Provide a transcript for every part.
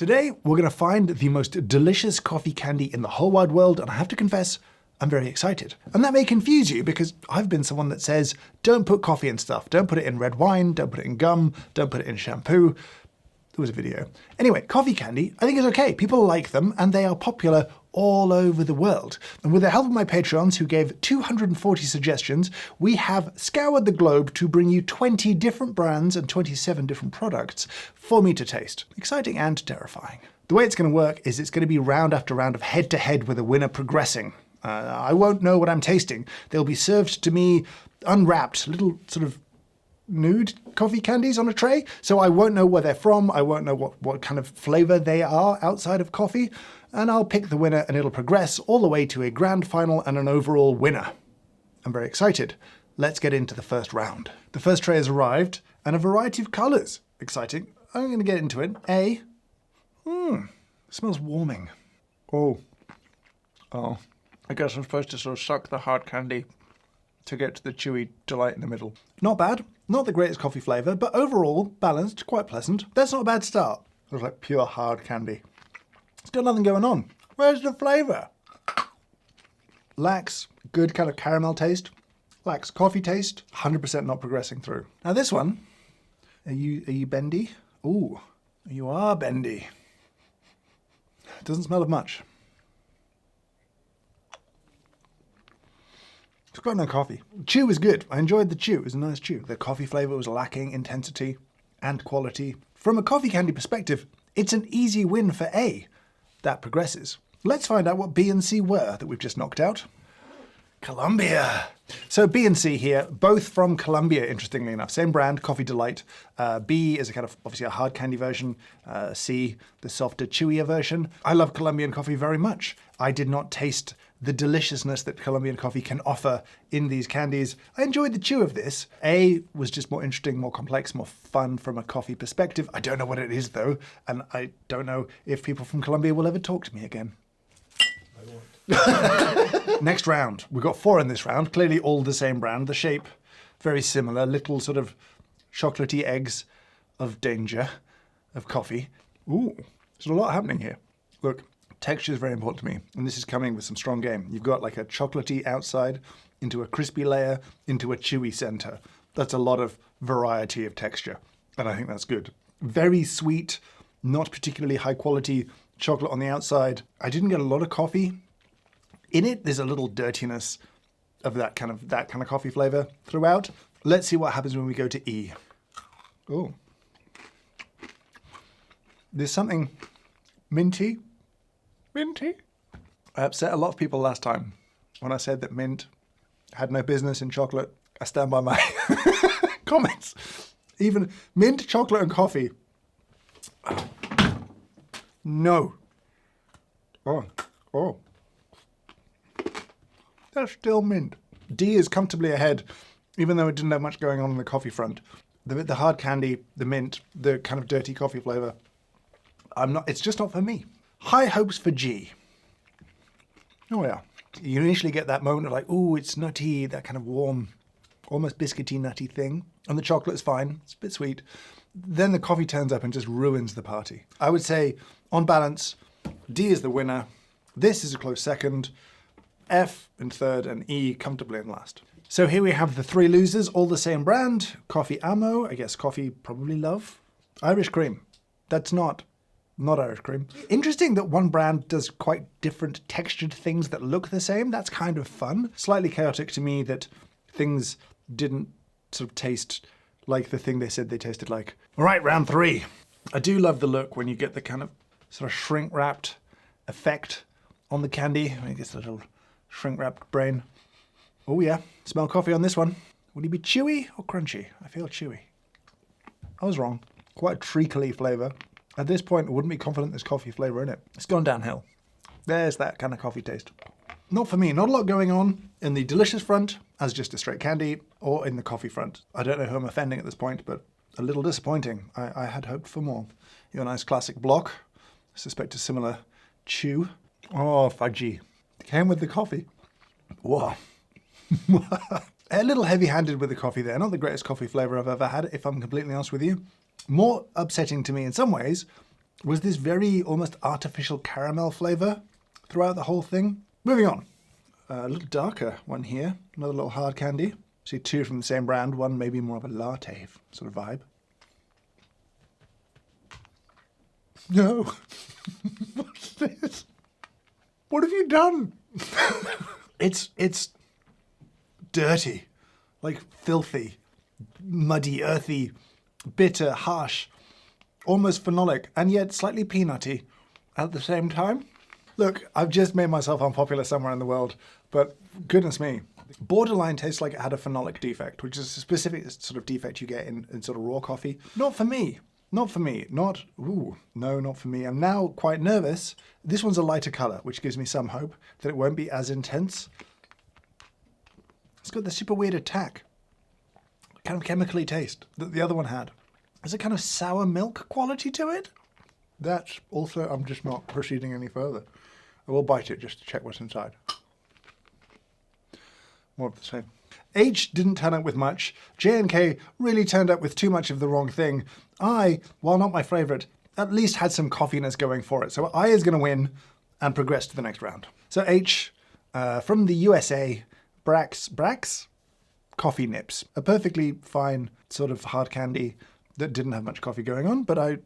Today, we're going to find the most delicious coffee candy in the whole wide world, and I have to confess, I'm very excited. And that may confuse you because I've been someone that says, don't put coffee in stuff. Don't put it in red wine, don't put it in gum, don't put it in shampoo. There was a video. Anyway, coffee candy, I think is okay. People like them and they are popular all over the world. And with the help of my Patreons who gave 240 suggestions, we have scoured the globe to bring you 20 different brands and 27 different products for me to taste. Exciting and terrifying. The way it's going to work is it's going to be round after round of head-to-head with a winner progressing. I won't know what I'm tasting. They'll be served to me unwrapped, little sort of nude coffee candies on a tray, so I won't know where they're from, I won't know what kind of flavour they are outside of coffee, and I'll pick the winner and it'll progress all the way to a grand final and an overall winner. I'm very excited. Let's get into the first round. The first tray has arrived, and a variety of colours. Exciting. I'm going to get into it. Smells warming. Oh, I guess I'm supposed to sort of suck the hard candy to get to the chewy delight in the middle. Not bad. Not the greatest coffee flavour, but overall balanced, quite pleasant. That's not a bad start. It was like pure hard candy. Still nothing going on. Where's the flavour? Lacks good kind of caramel taste. Lacks coffee taste. 100% not progressing through. Now this one, are you bendy? Ooh, you are bendy. Doesn't smell of much. It's got no coffee. Chew is good. I enjoyed the chew. It was a nice chew. The coffee flavour was lacking intensity and quality. From a coffee candy perspective, it's an easy win for A. That progresses. Let's find out what B and C were that we've just knocked out. Colombia. So B and C here, both from Colombia, interestingly enough. Same brand, Coffee Delight. B is a kind of, obviously a hard candy version. C, the softer, chewier version. I love Colombian coffee very much. I did not taste the deliciousness that Colombian coffee can offer in these candies. I enjoyed the chew of this. A was just more interesting, more complex, more fun from a coffee perspective. I don't know what it is though, and I don't know if people from Colombia will ever talk to me again. Next round. We've got 4 in this round, clearly all the same brand. The shape, very similar, little sort of chocolatey eggs of danger, of coffee. Ooh, there's a lot happening here. Look, texture is very important to me, and this is coming with some strong game. You've got like a chocolatey outside, into a crispy layer, into a chewy center. That's a lot of variety of texture, and I think that's good. Very sweet, not particularly high quality chocolate on the outside. I didn't get a lot of coffee. In it, there's a little dirtiness of that kind of coffee flavor throughout. Let's see what happens when we go to E. Oh. There's something minty. Minty? I upset a lot of people last time when I said that mint had no business in chocolate. I stand by my comments. Even mint, chocolate, and coffee. No. Oh. That's still mint. D is comfortably ahead, even though it didn't have much going on the coffee front. The hard candy, the mint, the kind of dirty coffee flavor. It's just not for me. High hopes for G. Oh yeah. You initially get that moment of like, ooh, it's nutty, that kind of warm, almost biscuity nutty thing. And the chocolate's fine, it's a bit sweet. Then the coffee turns up and just ruins the party. I would say, on balance, D is the winner. This is a close second. F in third, and E comfortably in last. So here we have the 3 losers, all the same brand. Coffee Amo, I guess Coffee probably Love. Irish Cream. That's not Irish Cream. Interesting that one brand does quite different textured things that look the same. That's kind of fun. Slightly chaotic to me that things didn't sort of taste like the thing they said they tasted like. All right, round 3. I do love the look when you get the kind of sort of shrink-wrapped effect on the candy. I guess a little shrink-wrapped brain. Oh yeah, smell coffee on this one. Would he be chewy or crunchy? I feel chewy. I was wrong. Quite a treacly flavour. At this point, I wouldn't be confident there's coffee flavour in it. It's gone downhill. There's that kind of coffee taste. Not for me. Not a lot going on in the delicious front as just a straight candy, or in the coffee front. I don't know who I'm offending at this point, but a little disappointing. I had hoped for more. Your nice classic block. I suspect a similar chew. Oh, fudgy. Came with the coffee. Whoa. A little heavy-handed with the coffee there. Not the greatest coffee flavour I've ever had, if I'm completely honest with you. More upsetting to me in some ways was this very almost artificial caramel flavor throughout the whole thing. Moving on. A little darker one here. Another little hard candy. See two from the same brand. One maybe more of a latte sort of vibe. No. What's this? What have you done? It's dirty. Like filthy, muddy, earthy, bitter, harsh, almost phenolic, and yet slightly peanutty at the same time. Look, I've just made myself unpopular somewhere in the world, but goodness me. Borderline tastes like it had a phenolic defect, which is a specific sort of defect you get in sort of raw coffee. Not for me. Not for me. Not for me. I'm now quite nervous. This one's a lighter colour, which gives me some hope that it won't be as intense. It's got the super weird attack, kind of chemically taste that the other one had. There's a kind of sour milk quality to it. That also, I'm just not proceeding any further. I will bite it just to check what's inside. More of the same. H didn't turn up with much. J and K really turned up with too much of the wrong thing. I, while not my favourite, at least had some coffiness going for it. So I is going to win and progress to the next round. So H, from the USA, Brax? Coffee Nips. A perfectly fine sort of hard candy that didn't have much coffee going on, but I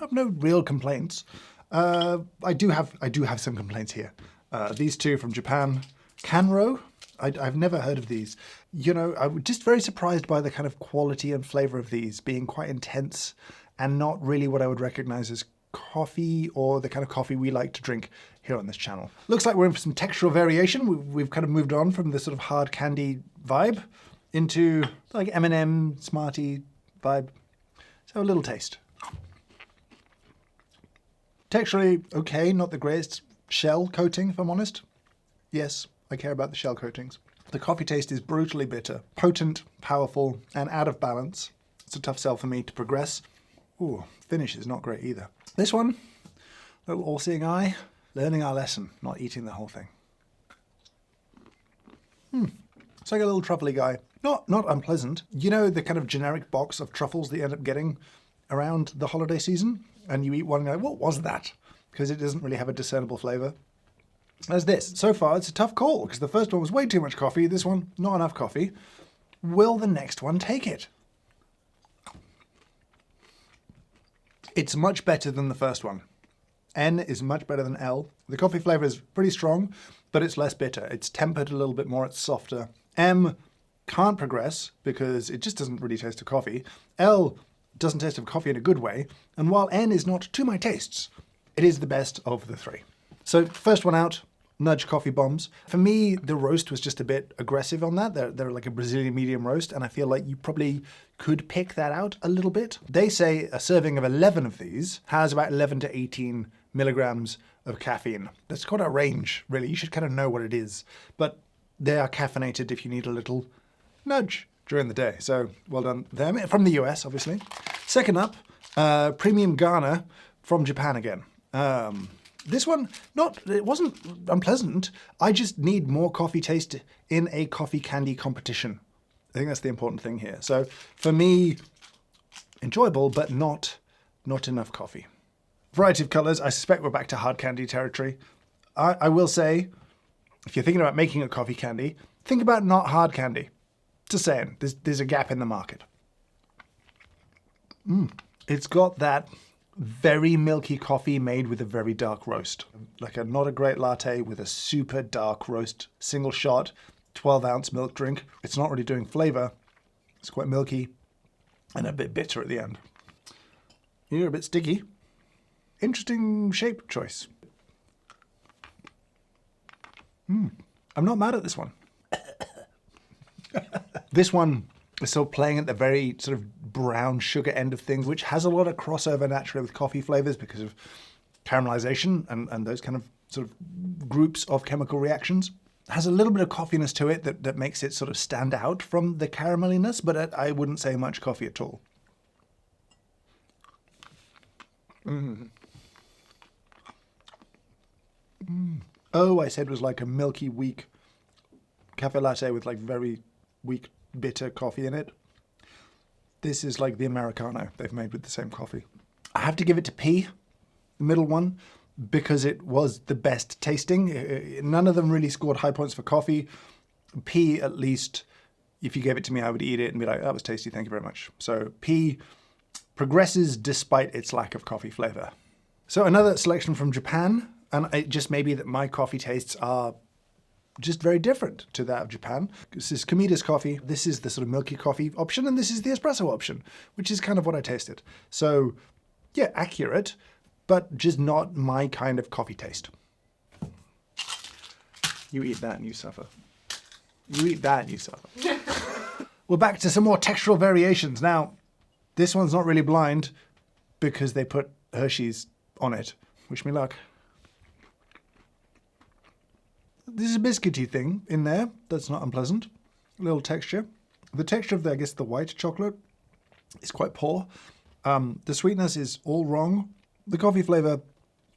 have no real complaints. I do have some complaints here. These two from Japan, Canro. I've never heard of these. I'm just very surprised by the kind of quality and flavour of these being quite intense and not really what I would recognise as coffee or the kind of coffee we like to drink here on this channel. Looks like we're in for some textural variation. We've kind of moved on from the sort of hard candy vibe into like M&M, Smartie vibe. So a little taste. Texturally, okay, not the greatest shell coating, if I'm honest. Yes, I care about the shell coatings. The coffee taste is brutally bitter, potent, powerful, and out of balance. It's a tough sell for me to progress. Ooh, finish is not great either. This one, little all-seeing eye, learning our lesson, not eating the whole thing. It's like a little truffly guy. Not unpleasant. You know the kind of generic box of truffles that you end up getting around the holiday season? And you eat one and you're like, what was that? Because it doesn't really have a discernible flavour. As this. So far, it's a tough call, because the first one was way too much coffee. This one, not enough coffee. Will the next one take it? It's much better than the first one. N is much better than L. The coffee flavour is pretty strong, but it's less bitter. It's tempered a little bit more. It's softer. M can't progress because it just doesn't really taste of coffee. L doesn't taste of coffee in a good way. And while N is not to my tastes, it is the best of the three. So first one out, nudge coffee bombs. For me, the roast was just a bit aggressive on that. They're like a Brazilian medium roast, and I feel like you probably could pick that out a little bit. They say a serving of 11 of these has about 11 to 18 milligrams of caffeine. That's quite a range, really. You should kind of know what it is. But they are caffeinated if you need a little nudge during the day. So well done them. From the US, obviously. Second up, Premium Ghana from Japan again. This one, it wasn't unpleasant. I just need more coffee taste in a coffee candy competition. I think that's the important thing here. So for me, enjoyable, but not enough coffee. Variety of colours. I suspect we're back to hard candy territory. I will say, if you're thinking about making a coffee candy, think about not hard candy. Just saying, there's a gap in the market. It's got that very milky coffee made with a very dark roast. Like a not a great latte with a super dark roast, single shot, 12-ounce milk drink. It's not really doing flavour. It's quite milky and a bit bitter at the end. You're a bit sticky. Interesting shape choice. I'm not mad at this one. This one is still playing at the very sort of brown sugar end of things, which has a lot of crossover naturally with coffee flavours because of caramelization and those kind of sort of groups of chemical reactions. It has a little bit of coffeeness to it that makes it sort of stand out from the carameliness, but I wouldn't say much coffee at all. Oh, I said it was like a milky, weak cafe latte with like very weak, bitter coffee in it. This is like the Americano they've made with the same coffee. I have to give it to P. the middle one, because it was the best tasting. None of them really scored high points for coffee. P, at least, if you gave it to me, I would eat it and be like, that was tasty, thank you very much. So P progresses despite its lack of coffee flavor. So another selection from Japan, and it just may be that my coffee tastes are just very different to that of Japan. This is Komida's coffee. This is the sort of Milky coffee option, and this is the espresso option, which is kind of what I tasted. So yeah, accurate, but just not my kind of coffee taste. You eat that and you suffer. You eat that and you suffer. We're back to some more textural variations. Now, this one's not really blind because they put Hershey's on it. Wish me luck. There's a biscuity thing in there that's not unpleasant. A little texture. The texture of, I guess, the white chocolate is quite poor. The sweetness is all wrong. The coffee flavor,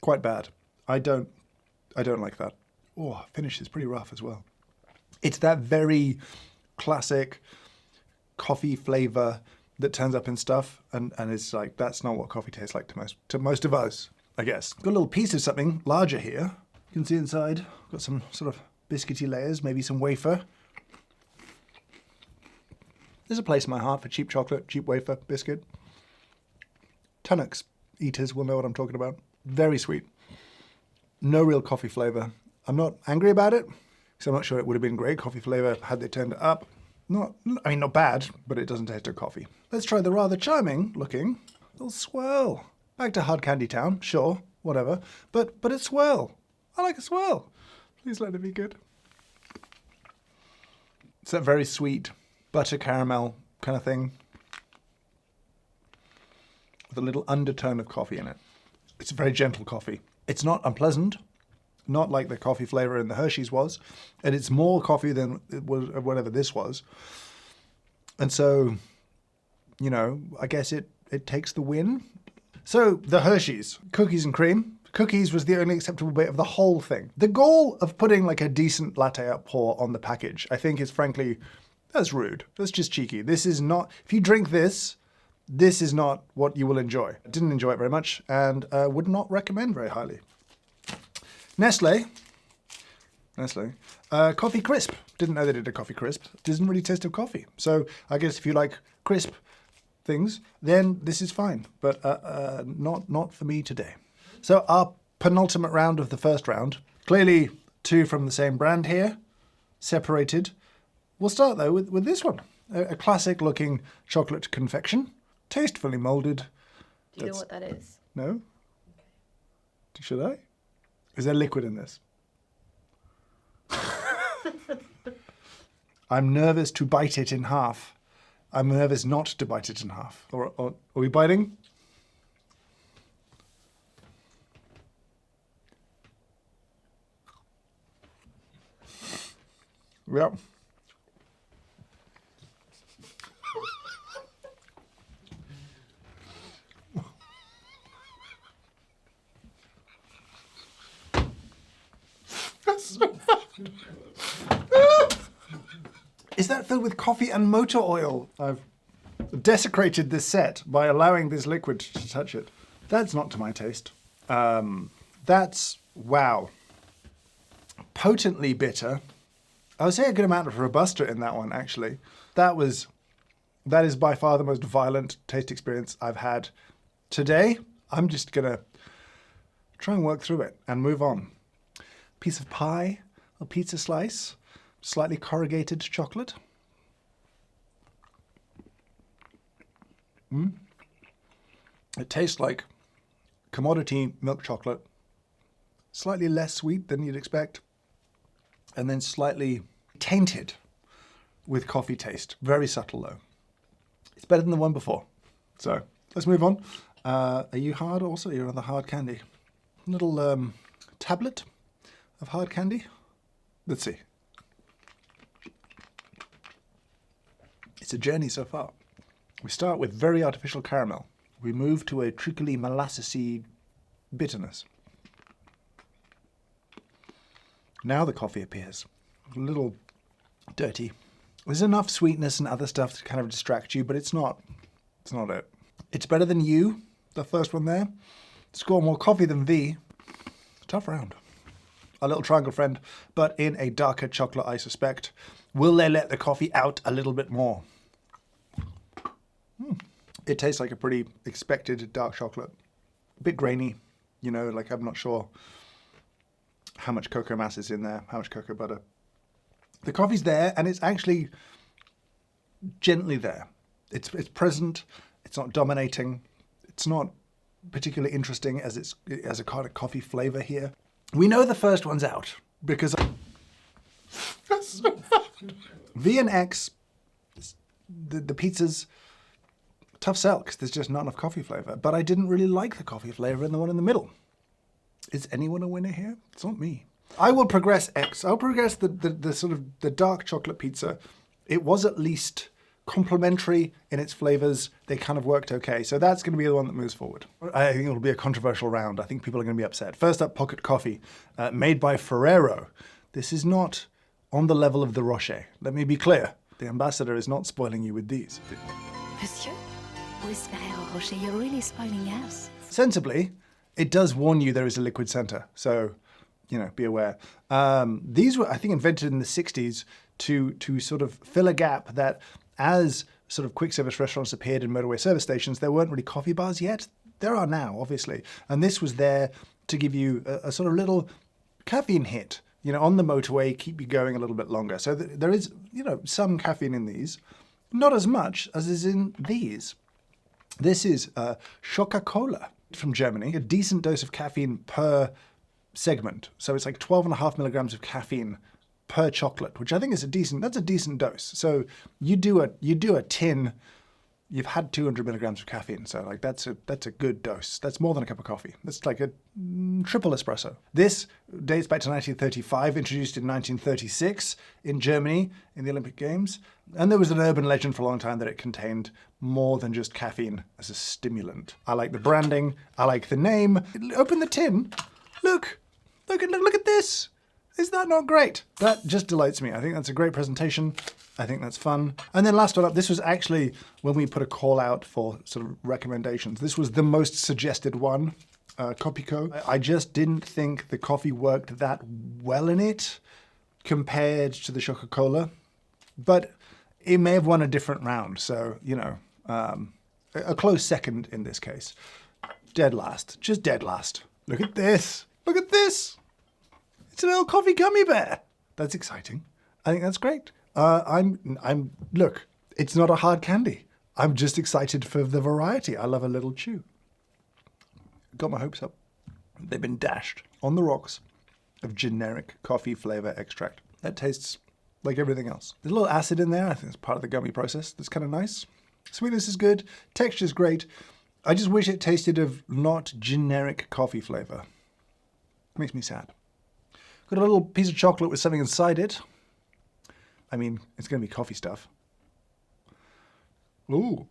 quite bad. I don't like that. Oh, finish is pretty rough as well. It's that very classic coffee flavor that turns up in stuff, and it's like, that's not what coffee tastes like to most of us, I guess. Got a little piece of something larger here. You can see inside, got some sort of biscuity layers, maybe some wafer. There's a place in my heart for cheap chocolate, cheap wafer, biscuit. Tunnocks eaters will know what I'm talking about. Very sweet. No real coffee flavor. I'm not angry about it, because I'm not sure it would have been great coffee flavor had they turned it up. Not bad, but it doesn't taste like coffee. Let's try the rather charming looking little swirl. Back to hard candy town, sure, whatever. But it's swirl. I like a swirl. Please let it be good. It's that very sweet butter caramel kind of thing with a little undertone of coffee in it. It's a very gentle coffee. It's not unpleasant, not like the coffee flavor in the Hershey's was, and it's more coffee than it was whatever this was. And so, you know, I guess it takes the win. So the Hershey's, cookies and cream. Cookies was the only acceptable bit of the whole thing. The goal of putting like a decent latte art pour on the package, I think is frankly, that's rude. That's just cheeky. This is not, if you drink this is not what you will enjoy. I didn't enjoy it very much and would not recommend very highly. Nestle, coffee crisp. Didn't know they did a coffee crisp. Doesn't really taste of coffee. So I guess if you like crisp things, then this is fine, but not for me today. So our penultimate round of the first round, clearly two from the same brand here, separated. We'll start though with this one, a classic looking chocolate confection, tastefully molded. Do you know what that is? No? Okay. Should I? Is there liquid in this? I'm nervous to bite it in half. I'm nervous not to bite it in half. Or are we biting? Yep. That's so bad. Is that filled with coffee and motor oil? I've desecrated this set by allowing this liquid to touch it. That's not to my taste. That's, wow. Potently bitter. I would say a good amount of Robusta in that one, actually. That is by far the most violent taste experience I've had today. I'm just going to try and work through it and move on. Piece of pie, a pizza slice, slightly corrugated chocolate. It tastes like commodity milk chocolate, slightly less sweet than you'd expect, and then slightly tainted with coffee taste. Very subtle though. It's better than the one before. So let's move on. Are you hard also? You're on the hard candy. Little tablet of hard candy. Let's see. It's a journey so far. We start with very artificial caramel. We move to a treacly molassesy bitterness. Now the coffee appears. A little dirty. There's enough sweetness and other stuff to kind of distract you, but it's not it. It's better than You, the first one there. score more coffee than V. Tough round. Our little triangle friend, but in a darker chocolate, I suspect. Will they let the coffee out a little bit more? It tastes like a pretty expected dark chocolate. A bit grainy, you know, like I'm not sure how much cocoa mass is in there, how much cocoa butter. The coffee's there, and it's actually gently there. It's present. It's not dominating. It's not particularly interesting as a kind of coffee flavor here. We know the first one's out because V and X, the pizzas, tough sell because there's just not enough coffee flavor. But I didn't really like the coffee flavor in the one in the middle. Is anyone a winner here? It's not me. I will progress X. I'll progress the sort of the dark chocolate pizza. It was at least complementary in its flavors. They kind of worked okay. So that's going to be the one that moves forward. I think it'll be a controversial round. I think people are going to be upset. First up, Pocket Coffee, made by Ferrero. This is not on the level of the Rocher. Let me be clear. The ambassador is not spoiling you with these. Monsieur, with Ferrero Rocher, you're really spoiling us. Sensibly, it does warn you there is a liquid center. So, you know, be aware. These were, I think, invented in the 60s to sort of fill a gap that as sort of quick service restaurants appeared in motorway service stations, there weren't really coffee bars yet. There are now, obviously. And this was there to give you a sort of little caffeine hit, you know, on the motorway, keep you going a little bit longer. So there is, you know, some caffeine in these. Not as much as is in these. This is Coca-Cola from Germany. A decent dose of caffeine per segment. So it's like 12.5 milligrams of caffeine per chocolate, which I think is that's a decent dose. So you do a tin, you've had 200 milligrams of caffeine. So like that's a good dose. That's more than a cup of coffee. That's like a triple espresso. This dates back to 1935, introduced in 1936 in Germany in the Olympic Games. And there was an urban legend for a long time that it contained more than just caffeine as a stimulant. I like the branding. I like the name. Open the tin. Look at this. Is that not great? That just delights me. I think that's a great presentation. I think that's fun. And then last one up, this was actually when we put a call out for sort of recommendations. This was the most suggested one, Copico. I just didn't think the coffee worked that well in it compared to the Coca-Cola. But it may have won a different round. So, you know, a close second in this case. Dead last. Just dead last. Look at this. Look at this. It's a little coffee gummy bear. That's exciting. I think that's great. Look, it's not a hard candy. I'm just excited for the variety. I love a little chew. Got my hopes up. They've been dashed on the rocks of generic coffee flavor extract. That tastes like everything else. There's a little acid in there. I think it's part of the gummy process. That's kind of nice. Sweetness is good. Texture's great. I just wish it tasted of not generic coffee flavor. Makes me sad. Got a little piece of chocolate with something inside it. I mean, it's going to be coffee stuff. Ooh.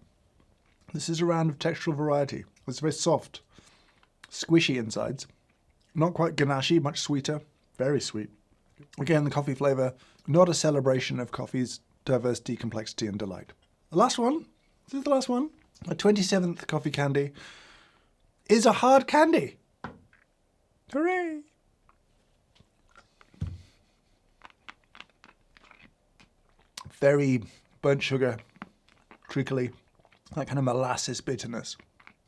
This is a round of textural variety. It's very soft. Squishy insides. Not quite ganache, much sweeter. Very sweet. Again, the coffee flavor. Not a celebration of coffee's diversity, complexity, and delight. The last one. This is the last one. My 27th coffee candy is a hard candy. Hooray! Very burnt sugar, treacly, that kind of molasses bitterness.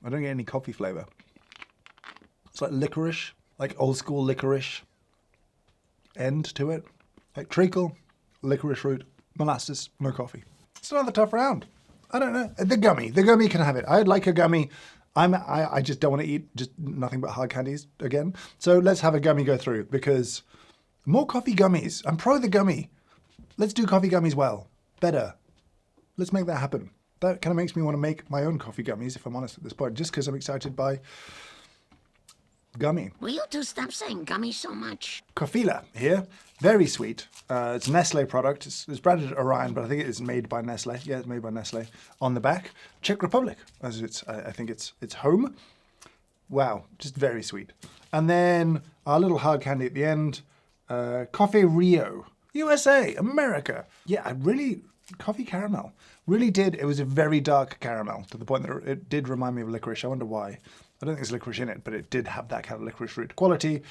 I don't get any coffee flavor. It's like licorice, like old school licorice end to it. Like treacle, licorice root, molasses, no coffee. It's another tough round. I don't know. The gummy can have it. I'd like a gummy. I just don't want to eat just nothing but hard candies again. So let's have a gummy go through because more coffee gummies. I'm pro the gummy. Let's do coffee gummies well. Better. Let's make that happen. That kind of makes me want to make my own coffee gummies, if I'm honest at this point, just because I'm excited by gummy. Will you two stop saying gummy so much? Coffila here. Very sweet. It's a Nestle product. It's branded Orion, but I think it is made by Nestle. Yeah, it's made by Nestle. On the back, Czech Republic, as I think it's home. Wow, just very sweet. And then our little hard candy at the end, Coffee Rio. USA, America. Yeah, coffee caramel. Really did. It was a very dark caramel to the point that it did remind me of licorice. I wonder why. I don't think there's licorice in it, but it did have that kind of licorice root quality.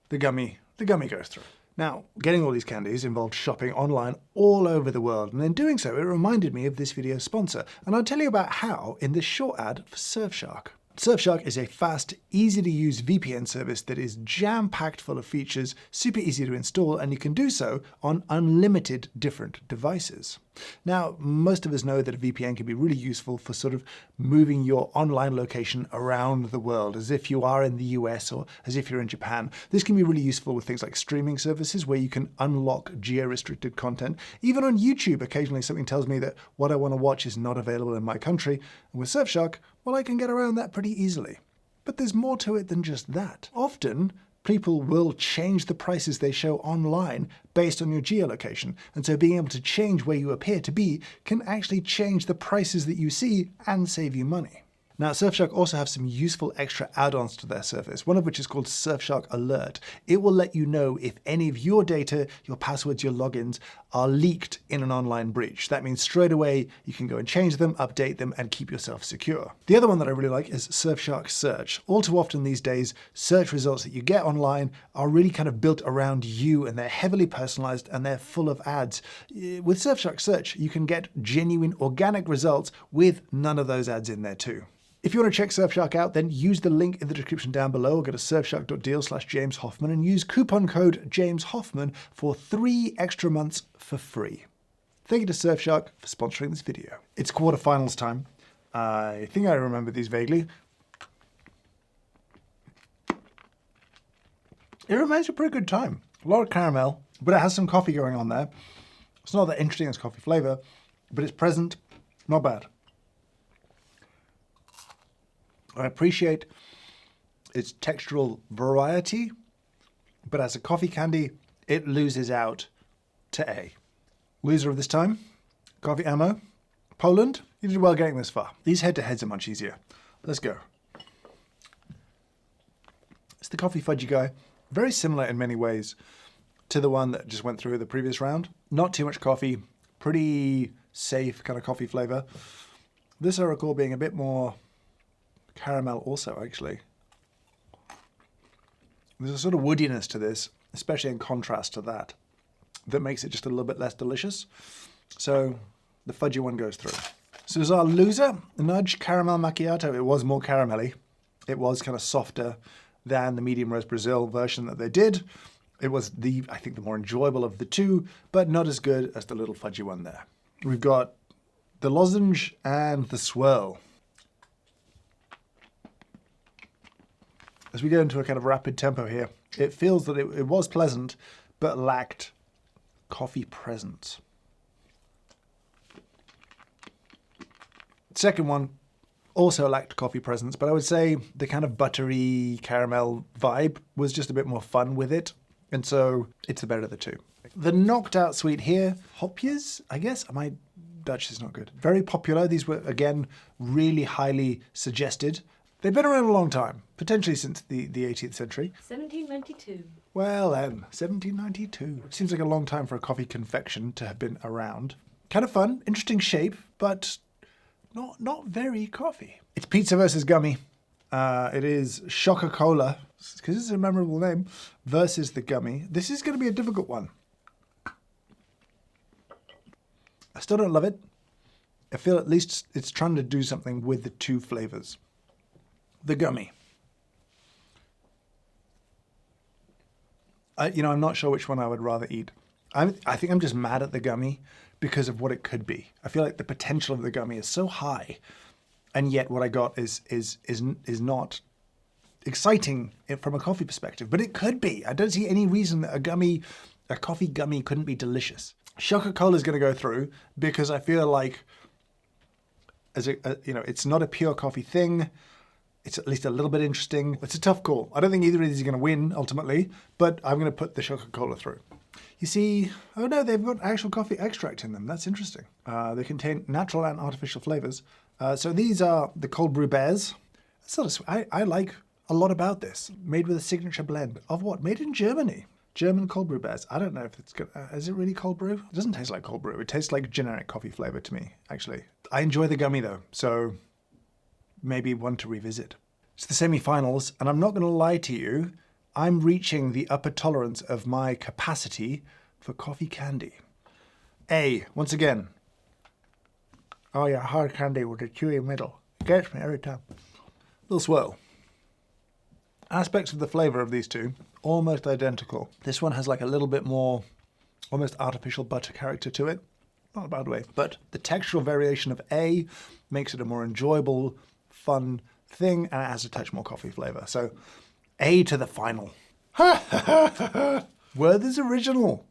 The gummy goes through. Now, getting all these candies involved shopping online all over the world, and in doing so, it reminded me of this video's sponsor, and I'll tell you about how in this short ad for Surfshark. Surfshark is a fast, easy-to-use VPN service that is jam-packed full of features, super easy to install, and you can do so on unlimited different devices. Now, most of us know that a VPN can be really useful for sort of moving your online location around the world, as if you are in the US or as if you're in Japan. This can be really useful with things like streaming services where you can unlock geo-restricted content. Even on YouTube, occasionally something tells me that what I want to watch is not available in my country. And with Surfshark, well, I can get around that pretty easily. But there's more to it than just that. Often, people will change the prices they show online based on your geolocation. And so being able to change where you appear to be can actually change the prices that you see and save you money. Now, Surfshark also have some useful extra add-ons to their service, one of which is called Surfshark Alert. It will let you know if any of your data, your passwords, your logins are leaked in an online breach. That means straight away you can go and change them, update them, and keep yourself secure. The other one that I really like is Surfshark Search. All too often these days, search results that you get online are really kind of built around you, and they're heavily personalized and they're full of ads. With Surfshark Search, you can get genuine organic results with none of those ads in there too. If you want to check Surfshark out, then use the link in the description down below or go to surfshark.deal/James Hoffmann and use coupon code James Hoffmann for 3 extra months for free. Thank you to Surfshark for sponsoring this video. It's quarterfinals time. I think I remember these vaguely. It remains a pretty good time. A lot of caramel, but it has some coffee going on there. It's not that interesting as coffee flavor, but it's present. Not bad. I appreciate its textural variety, but as a coffee candy, it loses out to A. Loser of this time, Coffee Ammo, Poland. You did well getting this far. These head-to-heads are much easier. Let's go. It's the coffee fudgy guy. Very similar in many ways to the one that just went through the previous round. Not too much coffee, pretty safe kind of coffee flavor. This I recall being a bit more caramel also, actually. There's a sort of woodiness to this, especially in contrast to that makes it just a little bit less delicious. So the fudgy one goes through. So as our loser, Nudge Caramel Macchiato. It was more caramelly. It was kind of softer than the medium roast Brazil version that they did. It was I think the more enjoyable of the two, but not as good as the little fudgy one there. We've got the lozenge and the swirl. As we go into a kind of rapid tempo here, it feels that it was pleasant, but lacked coffee presence. Second one also lacked coffee presence, but I would say the kind of buttery caramel vibe was just a bit more fun with it, and so it's the better of the two. The knocked out sweet here, Hopjes, I guess. My Dutch is not good. Very popular. These were, again, really highly suggested. They've been around a long time, potentially since the 18th century. 1792. Well then, 1792. Seems like a long time for a coffee confection to have been around. Kind of fun, interesting shape, but not very coffee. It's pizza versus gummy. It is Coca-Cola, because it's a memorable name, versus the gummy. This is going to be a difficult one. I still don't love it. I feel at least it's trying to do something with the two flavors. The gummy. I'm not sure which one I would rather eat. I think I'm just mad at the gummy because of what it could be. I feel like the potential of the gummy is so high, and yet what I got is not exciting from a coffee perspective. But it could be. I don't see any reason that a coffee gummy couldn't be delicious. Coca-Cola is going to go through because I feel like it's not a pure coffee thing. It's at least a little bit interesting. It's a tough call. I don't think either of these are going to win ultimately, but I'm going to put the Coca-Cola through. You see, oh no, they've got actual coffee extract in them. That's interesting. They contain natural and artificial flavors. So these are the cold brew bears. I like a lot about this. Made with a signature blend of what? Made in Germany. German cold brew bears. I don't know if it's good. Is it really cold brew? It doesn't taste like cold brew. It tastes like generic coffee flavor to me, actually. I enjoy the gummy though, so maybe one to revisit. It's the semi-finals, and I'm not going to lie to you, I'm reaching the upper tolerance of my capacity for coffee candy. A, once again. Oh yeah, hard candy with a chewy middle. Gets me every time. Little swirl. Aspects of the flavour of these two, almost identical. This one has like a little bit more almost artificial butter character to it. Not a bad way. But the textural variation of A makes it a more enjoyable, fun thing, and it has a touch more coffee flavour. So A to the final. Werther's Original.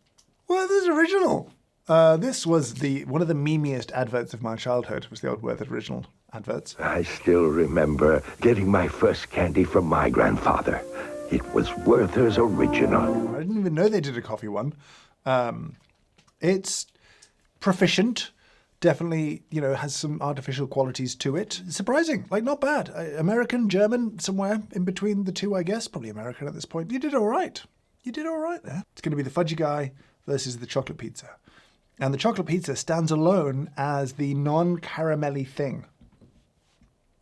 Werther's Original. This was one of the memeiest adverts of my childhood, was the old Werther's Original adverts. I still remember getting my first candy from my grandfather. It was Werther's Original. I didn't even know they did a coffee one. It's proficient. Definitely, has some artificial qualities to it. Surprising, like not bad. American, German, somewhere in between the two, I guess. Probably American at this point. You did all right. You did all right there. It's going to be the fudgy guy versus the chocolate pizza. And the chocolate pizza stands alone as the non-caramelly thing,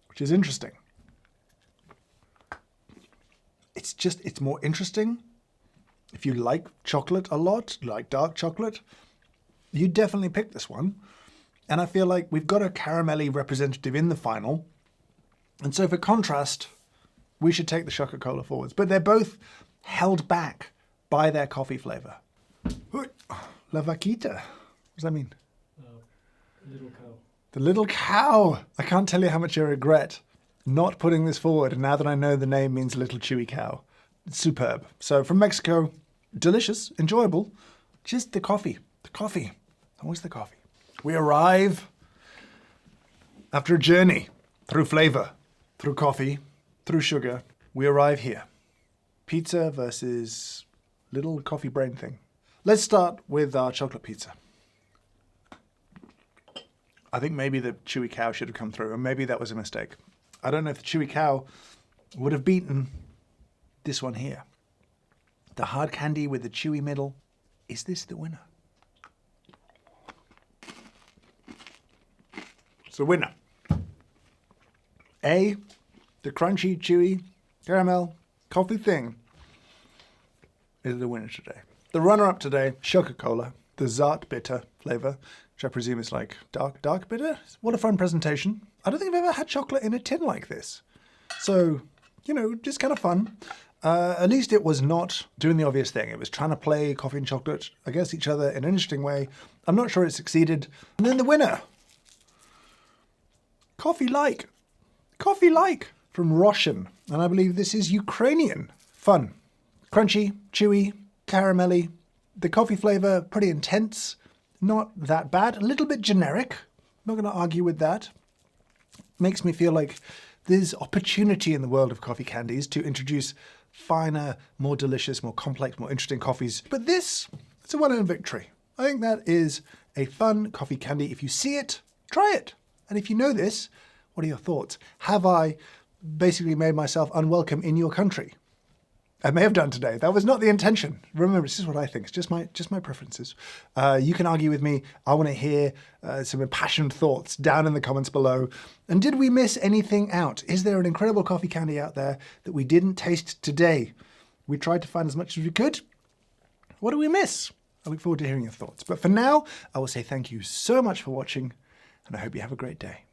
which is interesting. It's more interesting. If you like chocolate a lot, like dark chocolate, you definitely pick this one. And I feel like we've got a caramelly representative in the final. And so for contrast, we should take the Choco-Cola forwards. But they're both held back by their coffee flavour. La vaquita. What does that mean? Little cow. The little cow. I can't tell you how much I regret not putting this forward. And now that I know the name means little chewy cow. It's superb. So from Mexico, delicious, enjoyable. Just the coffee. The coffee. Always the coffee. We arrive after a journey through flavour, through coffee, through sugar. We arrive here. Pizza versus little coffee brain thing. Let's start with our chocolate pizza. I think maybe the chewy cow should have come through, and maybe that was a mistake. I don't know if the chewy cow would have beaten this one here. The hard candy with the chewy middle. Is this the winner? It's the winner. A, the crunchy, chewy, caramel, coffee thing is the winner today. The runner-up today, Choco-Cola, the Zart bitter flavour, which I presume is like dark bitter. What a fun presentation. I don't think I've ever had chocolate in a tin like this. So, just kind of fun. At least it was not doing the obvious thing. It was trying to play coffee and chocolate against each other in an interesting way. I'm not sure it succeeded. And then the winner, Coffee Like from Russian. And I believe this is Ukrainian. Fun. Crunchy, chewy, caramelly. The coffee flavour, pretty intense. Not that bad. A little bit generic. Not going to argue with that. Makes me feel like there's opportunity in the world of coffee candies to introduce finer, more delicious, more complex, more interesting coffees. But it's a well-earned victory. I think that is a fun coffee candy. If you see it, try it. And if you know this, what are your thoughts? Have I basically made myself unwelcome in your country? I may have done today. That was not the intention. Remember, this is what I think. It's just my preferences. You can argue with me. I want to hear some impassioned thoughts down in the comments below. And did we miss anything out? Is there an incredible coffee candy out there that we didn't taste today? We tried to find as much as we could. What did we miss? I look forward to hearing your thoughts. But for now, I will say thank you so much for watching, and I hope you have a great day.